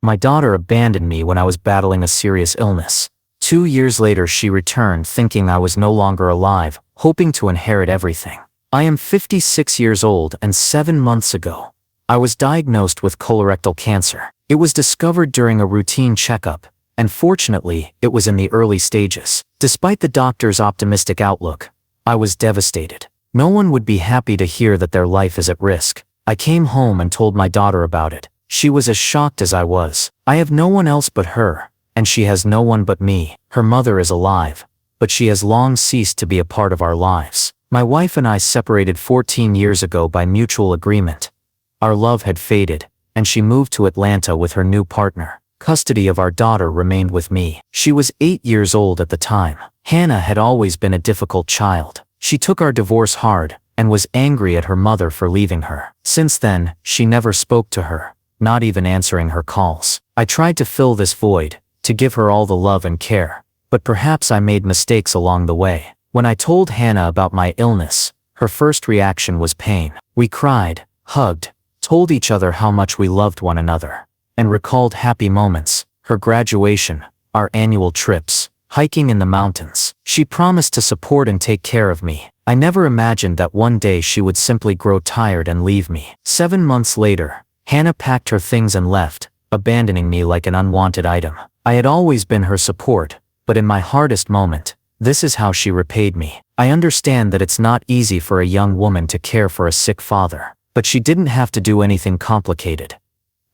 My daughter abandoned me when I was battling a serious illness. 2 years later she returned thinking I was no longer alive, hoping to inherit everything. I am 56 years old and 7 months ago, I was diagnosed with colorectal cancer. It was discovered during a routine checkup, and fortunately, it was in the early stages. Despite the doctor's optimistic outlook, I was devastated. No one would be happy to hear that their life is at risk. I came home and told my daughter about it. She was as shocked as I was. I have no one else but her, and she has no one but me. Her mother is alive, but she has long ceased to be a part of our lives. My wife and I separated 14 years ago by mutual agreement. Our love had faded, and she moved to Atlanta with her new partner. Custody of our daughter remained with me. She was 8 years old at the time. Hannah had always been a difficult child. She took our divorce hard, and was angry at her mother for leaving her. Since then, she never spoke to her, not even answering her calls. I tried to fill this void, to give her all the love and care, but perhaps I made mistakes along the way. When I told Hannah about my illness, her first reaction was pain. We cried, hugged, told each other how much we loved one another, and recalled happy moments, her graduation, our annual trips, hiking in the mountains. She promised to support and take care of me. I never imagined that one day she would simply grow tired and leave me. 7 months later, Hannah packed her things and left, abandoning me like an unwanted item. I had always been her support, but in my hardest moment, this is how she repaid me. I understand that it's not easy for a young woman to care for a sick father, but she didn't have to do anything complicated.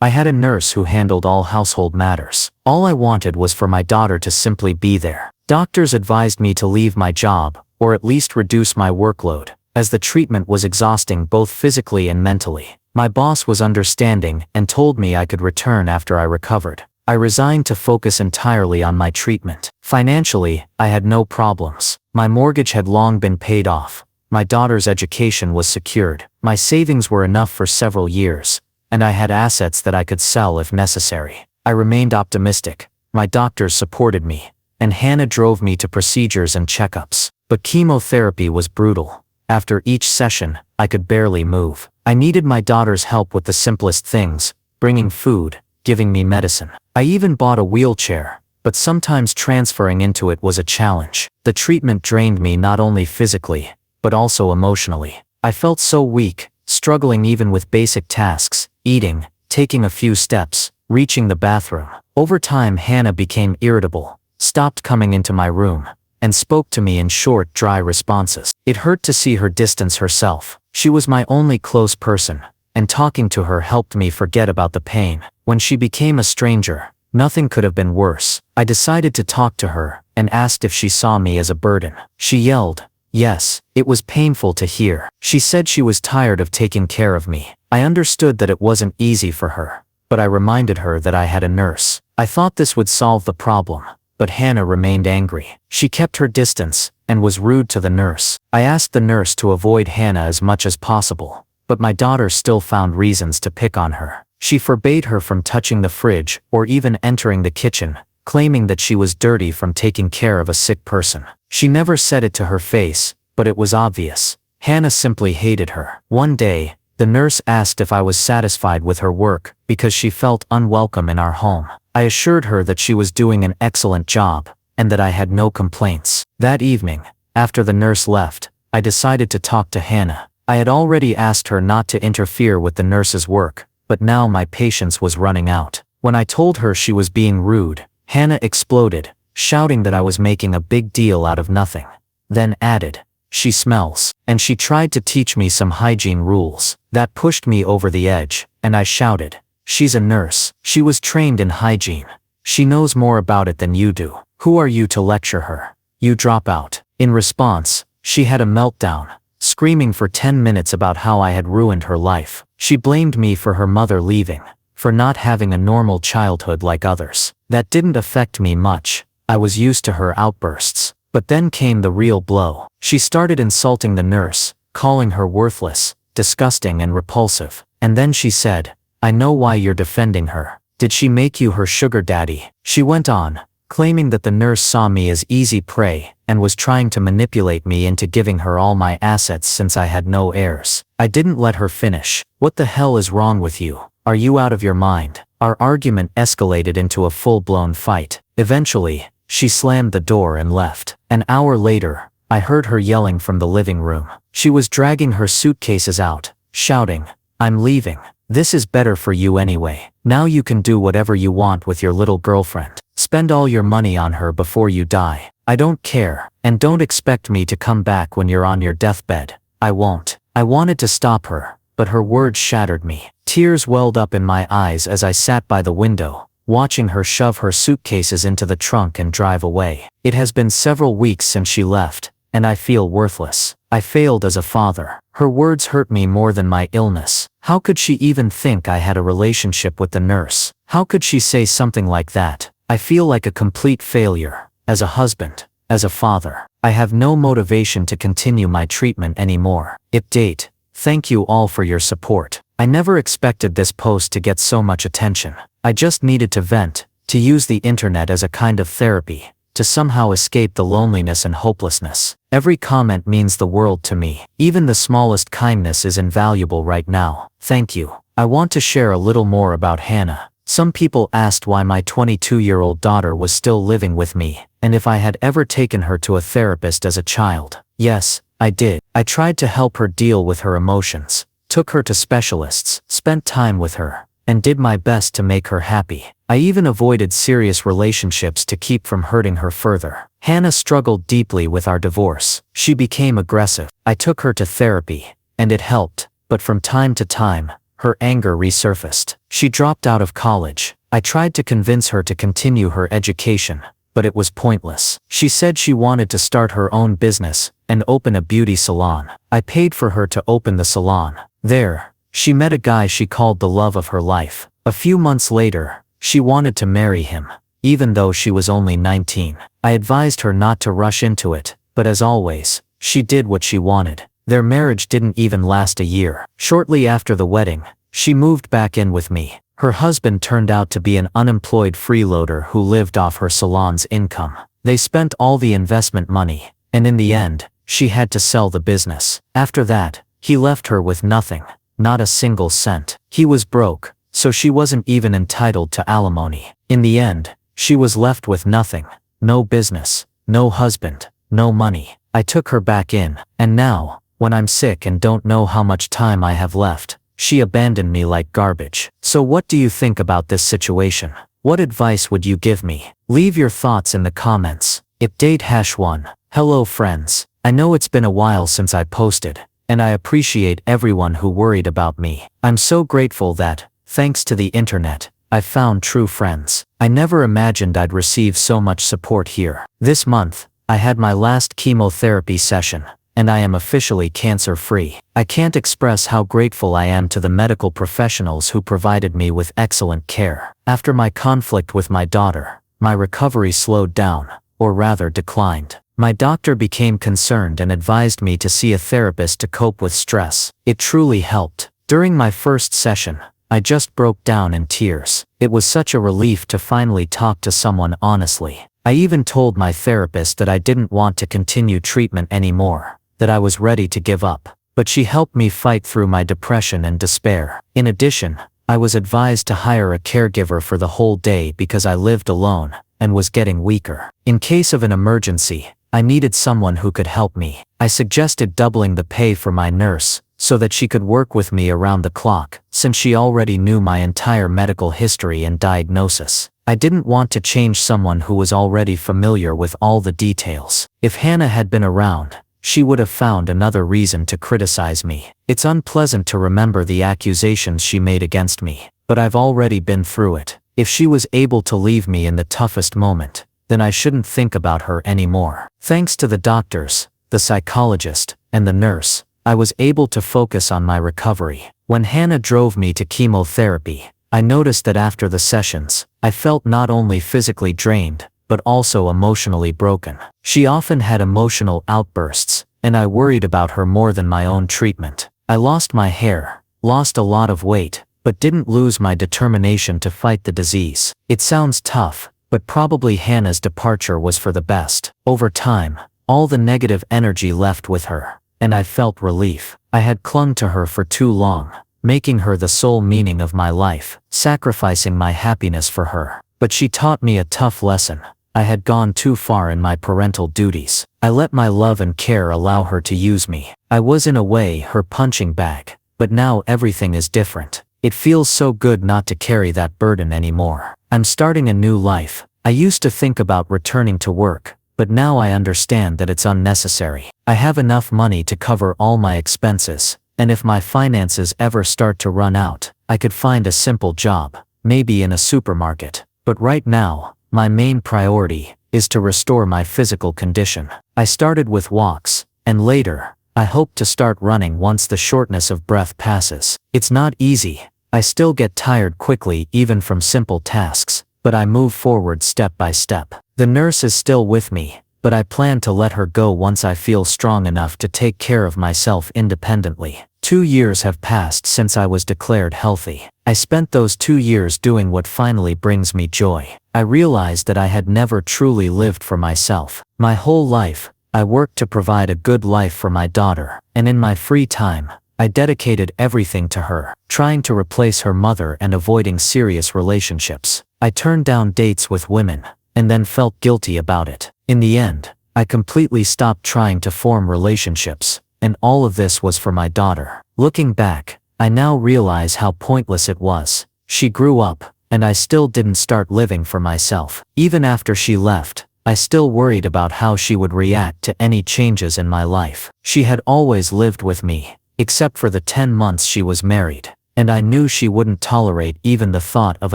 I had a nurse who handled all household matters. All I wanted was for my daughter to simply be there. Doctors advised me to leave my job, or at least reduce my workload, as the treatment was exhausting both physically and mentally. My boss was understanding and told me I could return after I recovered. I resigned to focus entirely on my treatment. Financially, I had no problems. My mortgage had long been paid off. My daughter's education was secured. My savings were enough for several years, and I had assets that I could sell if necessary. I remained optimistic. My doctors supported me, and Hannah drove me to procedures and checkups. But chemotherapy was brutal. After each session, I could barely move. I needed my daughter's help with the simplest things, bringing food, giving me medicine. I even bought a wheelchair, but sometimes transferring into it was a challenge. The treatment drained me not only physically, but also emotionally. I felt so weak, struggling even with basic tasks, eating, taking a few steps, reaching the bathroom. Over time, Hannah became irritable, stopped coming into my room, and spoke to me in short, dry responses. It hurt to see her distance herself. She was my only close person, and talking to her helped me forget about the pain. When she became a stranger, nothing could have been worse. I decided to talk to her, and asked if she saw me as a burden. She yelled, yes. It was painful to hear. She said she was tired of taking care of me. I understood that it wasn't easy for her, but I reminded her that I had a nurse. I thought this would solve the problem, but Hannah remained angry. She kept her distance, and was rude to the nurse. I asked the nurse to avoid Hannah as much as possible, but my daughter still found reasons to pick on her. She forbade her from touching the fridge or even entering the kitchen, claiming that she was dirty from taking care of a sick person. She never said it to her face, but it was obvious. Hannah simply hated her. One day, the nurse asked if I was satisfied with her work because she felt unwelcome in our home. I assured her that she was doing an excellent job, and that I had no complaints. That evening, after the nurse left, I decided to talk to Hannah. I had already asked her not to interfere with the nurse's work, but now my patience was running out. When I told her she was being rude, Hannah exploded, shouting that I was making a big deal out of nothing. Then added, she smells. And she tried to teach me some hygiene rules. That pushed me over the edge, and I shouted, she's a nurse. She was trained in hygiene. She knows more about it than you do. Who are you to lecture her? You drop out. In response, she had a meltdown, screaming for 10 minutes about how I had ruined her life. She blamed me for her mother leaving, for not having a normal childhood like others. That didn't affect me much. I was used to her outbursts. But then came the real blow. She started insulting the nurse, calling her worthless, disgusting and repulsive. And then she said, I know why you're defending her. Did she make you her sugar daddy? She went on, claiming that the nurse saw me as easy prey and was trying to manipulate me into giving her all my assets since I had no heirs. I didn't let her finish. What the hell is wrong with you? Are you out of your mind? Our argument escalated into a full-blown fight. Eventually, she slammed the door and left. An hour later, I heard her yelling from the living room. She was dragging her suitcases out, shouting, "I'm leaving. This is better for you anyway. Now you can do whatever you want with your little girlfriend. Spend all your money on her before you die. I don't care, and don't expect me to come back when you're on your deathbed. I won't." I wanted to stop her, but her words shattered me. Tears welled up in my eyes as I sat by the window, watching her shove her suitcases into the trunk and drive away. It has been several weeks since she left, and I feel worthless. I failed as a father. Her words hurt me more than my illness. How could she even think I had a relationship with the nurse? How could she say something like that? I feel like a complete failure. As a husband, as a father, I have no motivation to continue my treatment anymore. Update. Thank you all for your support. I never expected this post to get so much attention. I just needed to vent, to use the internet as a kind of therapy, to somehow escape the loneliness and hopelessness. Every comment means the world to me. Even the smallest kindness is invaluable right now. Thank you. I want to share a little more about Hannah. Some people asked why my 22-year-old daughter was still living with me, and if I had ever taken her to a therapist as a child. Yes, I did. I tried to help her deal with her emotions, took her to specialists, spent time with her, and did my best to make her happy. I even avoided serious relationships to keep from hurting her further. Hannah struggled deeply with our divorce. She became aggressive. I took her to therapy, and it helped, but from time to time, her anger resurfaced. She dropped out of college. I tried to convince her to continue her education, but it was pointless. She said she wanted to start her own business and open a beauty salon. I paid for her to open the salon. There, she met a guy she called the love of her life. A few months later, she wanted to marry him, even though she was only 19. I advised her not to rush into it, but as always, she did what she wanted. Their marriage didn't even last a year. Shortly after the wedding, she moved back in with me. Her husband turned out to be an unemployed freeloader who lived off her salon's income. They spent all the investment money, and in the end, she had to sell the business. After that, he left her with nothing, not a single cent. He was broke, so she wasn't even entitled to alimony. In the end, she was left with nothing, no business, no husband, no money. I took her back in, and now, when I'm sick and don't know how much time I have left, she abandoned me like garbage. So what do you think about this situation? What advice would you give me? Leave your thoughts in the comments. Update #1. Hello friends. I know it's been a while since I posted, and I appreciate everyone who worried about me. I'm so grateful that, thanks to the internet, I found true friends. I never imagined I'd receive so much support here. This month, I had my last chemotherapy session, and I am officially cancer-free. I can't express how grateful I am to the medical professionals who provided me with excellent care. After my conflict with my daughter, my recovery slowed down, or rather declined. My doctor became concerned and advised me to see a therapist to cope with stress. It truly helped. During my first session, I just broke down in tears. It was such a relief to finally talk to someone honestly. I even told my therapist that I didn't want to continue treatment anymore, that I was ready to give up. But she helped me fight through my depression and despair. In addition, I was advised to hire a caregiver for the whole day because I lived alone and was getting weaker. In case of an emergency, I needed someone who could help me. I suggested doubling the pay for my nurse so that she could work with me around the clock, since she already knew my entire medical history and diagnosis. I didn't want to change someone who was already familiar with all the details. If Hannah had been around, she would have found another reason to criticize me. It's unpleasant to remember the accusations she made against me, but I've already been through it. If she was able to leave me in the toughest moment, then I shouldn't think about her anymore. Thanks to the doctors, the psychologist, and the nurse, I was able to focus on my recovery. When Hannah drove me to chemotherapy, I noticed that after the sessions, I felt not only physically drained, but also emotionally broken. She often had emotional outbursts, and I worried about her more than my own treatment. I lost my hair, lost a lot of weight, but didn't lose my determination to fight the disease. It sounds tough, but probably Hannah's departure was for the best. Over time, all the negative energy left with her, and I felt relief. I had clung to her for too long, making her the sole meaning of my life, sacrificing my happiness for her. But she taught me a tough lesson. I had gone too far in my parental duties. I let my love and care allow her to use me. I was in a way her punching bag. But now everything is different. It feels so good not to carry that burden anymore. I'm starting a new life. I used to think about returning to work, but now I understand that it's unnecessary. I have enough money to cover all my expenses, and if my finances ever start to run out, I could find a simple job, maybe in a supermarket. But right now, my main priority is to restore my physical condition. I started with walks, and later, I hope to start running once the shortness of breath passes. It's not easy. I still get tired quickly even from simple tasks, but I move forward step by step. The nurse is still with me, but I plan to let her go once I feel strong enough to take care of myself independently. 2 years have passed since I was declared healthy. I spent those 2 years doing what finally brings me joy. I realized that I had never truly lived for myself. My whole life, I worked to provide a good life for my daughter, and in my free time, I dedicated everything to her, trying to replace her mother and avoiding serious relationships. I turned down dates with women, and then felt guilty about it. In the end, I completely stopped trying to form relationships, and all of this was for my daughter. Looking back, I now realize how pointless it was. She grew up, and I still didn't start living for myself. Even after she left, I still worried about how she would react to any changes in my life. She had always lived with me, except for the 10 months she was married, and I knew she wouldn't tolerate even the thought of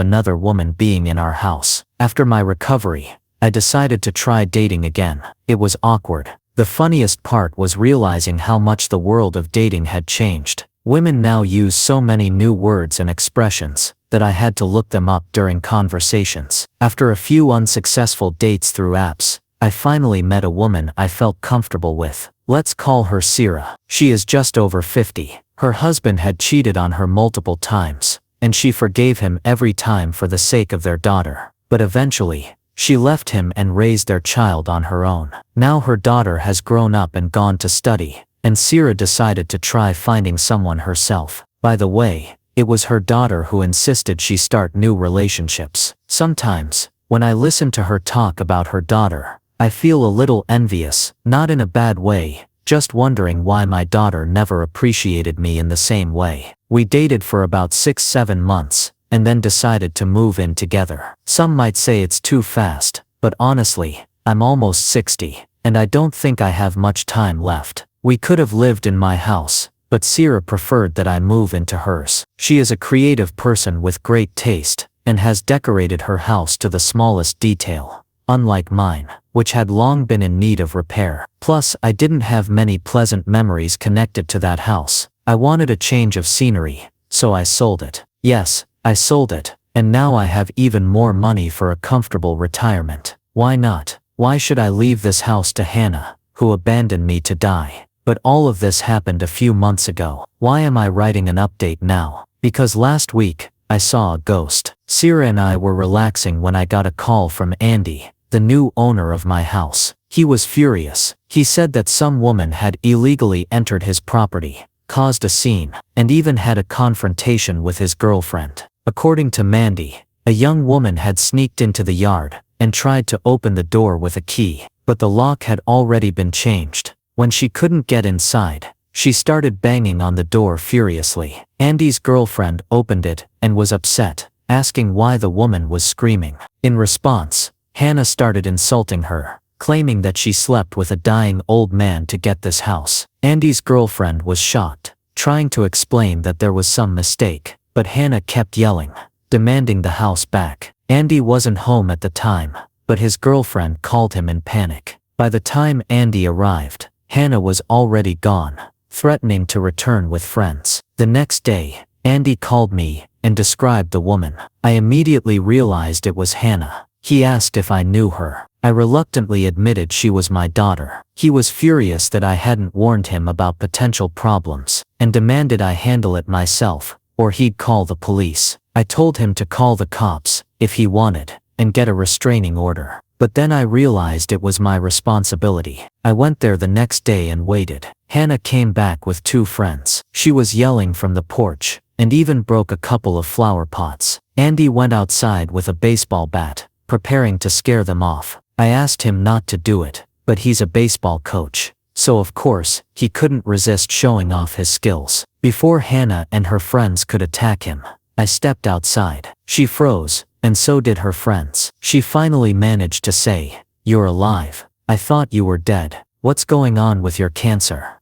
another woman being in our house. After my recovery, I decided to try dating again. It was awkward. The funniest part was realizing how much the world of dating had changed. Women now use so many new words and expressions that I had to look them up during conversations. After a few unsuccessful dates through apps, I finally met a woman I felt comfortable with. Let's call her Sierra. She is just over 50. Her husband had cheated on her multiple times, and she forgave him every time for the sake of their daughter. But eventually, she left him and raised their child on her own. Now her daughter has grown up and gone to study, and Sierra decided to try finding someone herself. By the way, it was her daughter who insisted she start new relationships. Sometimes, when I listen to her talk about her daughter, I feel a little envious, not in a bad way, just wondering why my daughter never appreciated me in the same way. We dated for about 6-7 months, and then decided to move in together. Some might say it's too fast, but honestly, I'm almost 60, and I don't think I have much time left. We could have lived in my house, but Sierra preferred that I move into hers. She is a creative person with great taste, and has decorated her house to the smallest detail, unlike mine, which had long been in need of repair. Plus, I didn't have many pleasant memories connected to that house. I wanted a change of scenery, so I sold it. Yes, I sold it, and now I have even more money for a comfortable retirement. Why not? Why should I leave this house to Hannah, who abandoned me to die? But all of this happened a few months ago. Why am I writing an update now? Because last week, I saw a ghost. Sierra and I were relaxing when I got a call from Andy, the new owner of my house. He was furious. He said that some woman had illegally entered his property, caused a scene, and even had a confrontation with his girlfriend. According to Mandy, a young woman had sneaked into the yard and tried to open the door with a key, but the lock had already been changed. When she couldn't get inside, she started banging on the door furiously. Andy's girlfriend opened it and was upset, asking why the woman was screaming. In response, Hannah started insulting her, claiming that she slept with a dying old man to get this house. Andy's girlfriend was shocked, trying to explain that there was some mistake, but Hannah kept yelling, demanding the house back. Andy wasn't home at the time, but his girlfriend called him in panic. By the time Andy arrived, Hannah was already gone, threatening to return with friends. The next day, Andy called me and described the woman. I immediately realized it was Hannah. He asked if I knew her. I reluctantly admitted she was my daughter. He was furious that I hadn't warned him about potential problems, and demanded I handle it myself, or he'd call the police. I told him to call the cops, if he wanted, and get a restraining order. But then I realized it was my responsibility. I went there the next day and waited. Hannah came back with 2 friends. She was yelling from the porch, and even broke a couple of flower pots. Andy went outside with a baseball bat, preparing to scare them off. I asked him not to do it, but he's a baseball coach, so of course, he couldn't resist showing off his skills. Before Hannah and her friends could attack him, I stepped outside. She froze, and so did her friends. She finally managed to say, "You're alive. I thought you were dead. What's going on with your cancer?"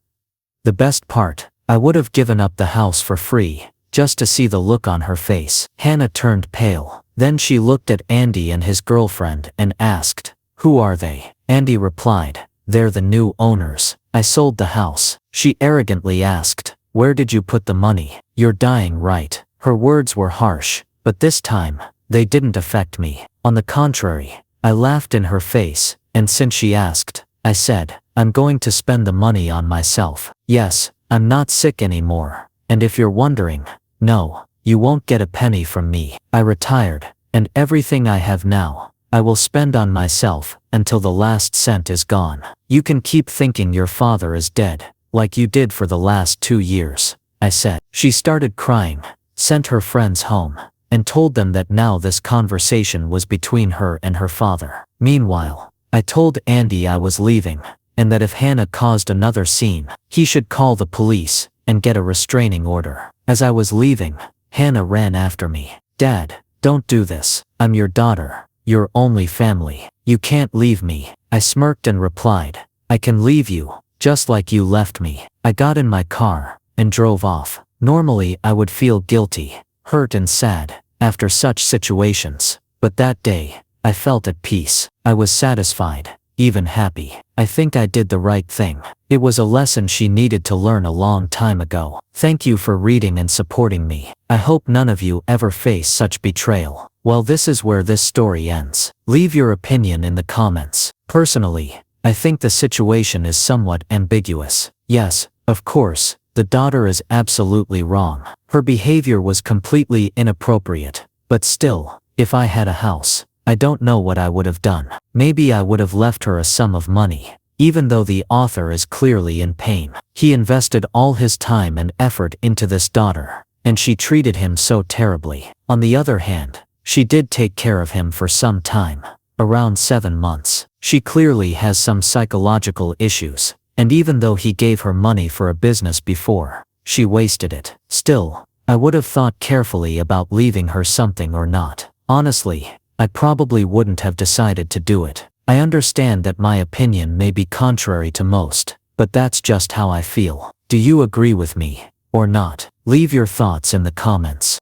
The best part, I would have given up the house for free, just to see the look on her face. Hannah turned pale. Then she looked at Andy and his girlfriend and asked, "Who are they?" Andy replied, "They're the new owners. I sold the house." She arrogantly asked, "Where did you put the money? You're dying, right?" Her words were harsh, but this time, they didn't affect me. On the contrary, I laughed in her face, and since she asked, I said, "I'm going to spend the money on myself. Yes, I'm not sick anymore. And if you're wondering, no, you won't get a penny from me. I retired, and everything I have now, I will spend on myself until the last cent is gone. You can keep thinking your father is dead, like you did for the last 2 years," I said. She started crying, sent her friends home, and told them that now this conversation was between her and her father. Meanwhile, I told Andy I was leaving, and that if Hannah caused another scene, he should call the police and get a restraining order. As I was leaving, Hannah ran after me. "Dad, don't do this. I'm your daughter, your only family. You can't leave me." I smirked and replied, "I can leave you, just like you left me." I got in my car and drove off. Normally I would feel guilty, hurt and sad after such situations, but that day, I felt at peace. I was satisfied, even happy. I think I did the right thing. It was a lesson she needed to learn a long time ago. Thank you for reading and supporting me. I hope none of you ever face such betrayal. Well, this is where this story ends. Leave your opinion in the comments. Personally, I think the situation is somewhat ambiguous. Yes, of course, the daughter is absolutely wrong. Her behavior was completely inappropriate. But still, if I had a house, I don't know what I would have done. Maybe I would have left her a sum of money. Even though the author is clearly in pain, he invested all his time and effort into this daughter, and she treated him so terribly. On the other hand, she did take care of him for some time, around 7 months. She clearly has some psychological issues, and even though he gave her money for a business before, she wasted it. Still, I would have thought carefully about leaving her something or not. Honestly, I probably wouldn't have decided to do it. I understand that my opinion may be contrary to most, but that's just how I feel. Do you agree with me, or not? Leave your thoughts in the comments.